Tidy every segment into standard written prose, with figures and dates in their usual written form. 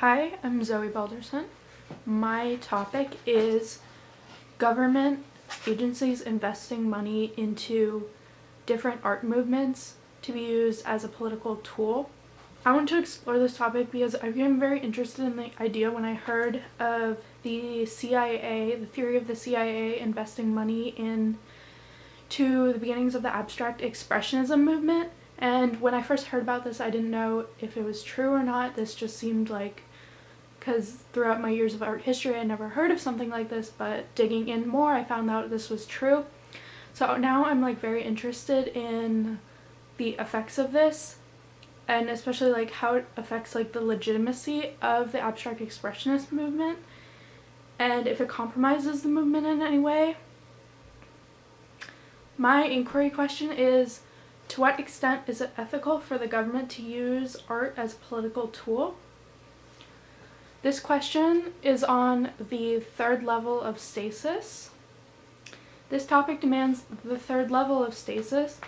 Hi, I'm Zoe Balderson. My topic is government agencies investing money into different art movements to be used as a political tool. I want to explore this topic because I became very interested in the idea when I heard of the CIA, the theory of the CIA investing money into the beginnings of the abstract expressionism movement. And when I first heard about this, I didn't know if it was true or not. This just seemed like, because throughout my years of art history I never heard of something like this, but digging in more I found out this was true. So now I'm very interested in the effects of this, and especially how it affects the legitimacy of the abstract expressionist movement, and if it compromises the movement in any way. My inquiry question is, to what extent is it ethical for the government to use art as a political tool? This question is on the third level of stasis. This topic demands the third level of stasis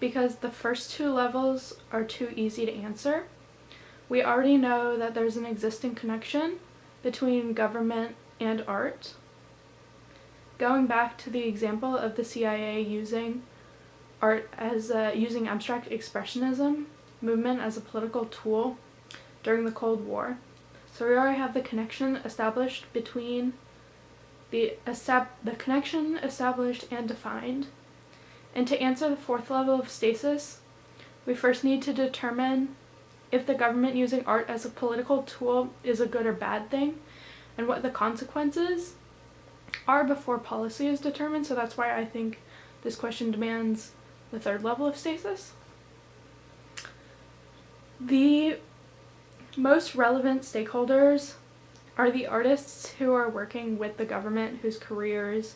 because the first two levels are too easy to answer. We already know that there's an existing connection between government and art. Going back to the example of the CIA using art as using abstract expressionism movement as a political tool during the Cold War. So we already have the connection established between the connection established and defined. And to answer the fourth level of stasis, we first need to determine if the government using art as a political tool is a good or bad thing, and what the consequences are before policy is determined. So that's why I think this question demands the third level of stasis. The most relevant stakeholders are the artists who are working with the government, whose careers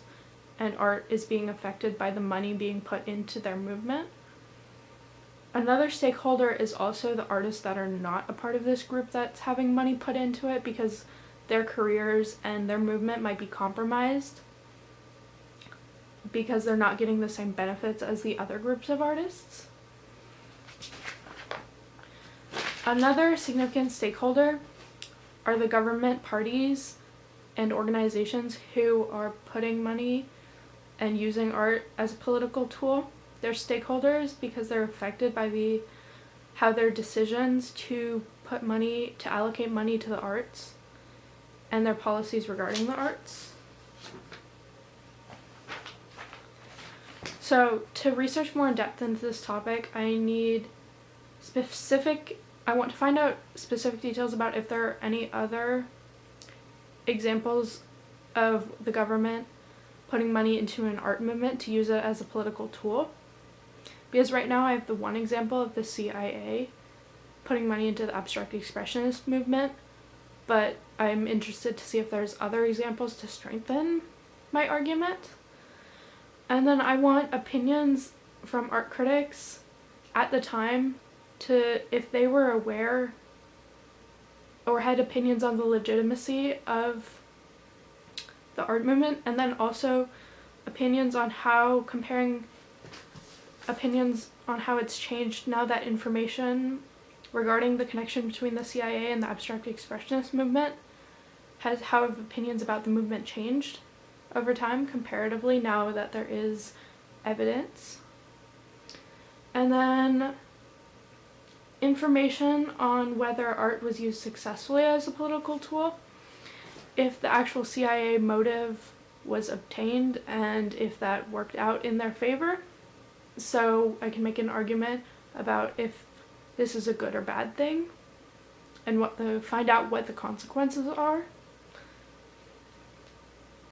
and art is being affected by the money being put into their movement. Another stakeholder is also the artists that are not a part of this group that's having money put into it, because their careers and their movement might be compromised because they're not getting the same benefits as the other groups of artists. Another significant stakeholder are the government parties and organizations who are putting money and using art as a political tool. They're stakeholders because they're affected by how their decisions to allocate money to the arts and their policies regarding the arts. So to research more in depth into this topic, I want to find out specific details about if there are any other examples of the government putting money into an art movement to use it as a political tool. Because right now I have the one example of the CIA putting money into the abstract expressionist movement, but I'm interested to see if there's other examples to strengthen my argument. And then I want opinions from art critics at the time if they were aware or had opinions on the legitimacy of the art movement, and then also opinions on how it's changed now that information regarding the connection between the CIA and the abstract expressionist movement how have opinions about the movement changed over time comparatively now that there is evidence. And then information on whether art was used successfully as a political tool, if the actual CIA motive was obtained, and if that worked out in their favor. So I can make an argument about if this is a good or bad thing, and find out what the consequences are.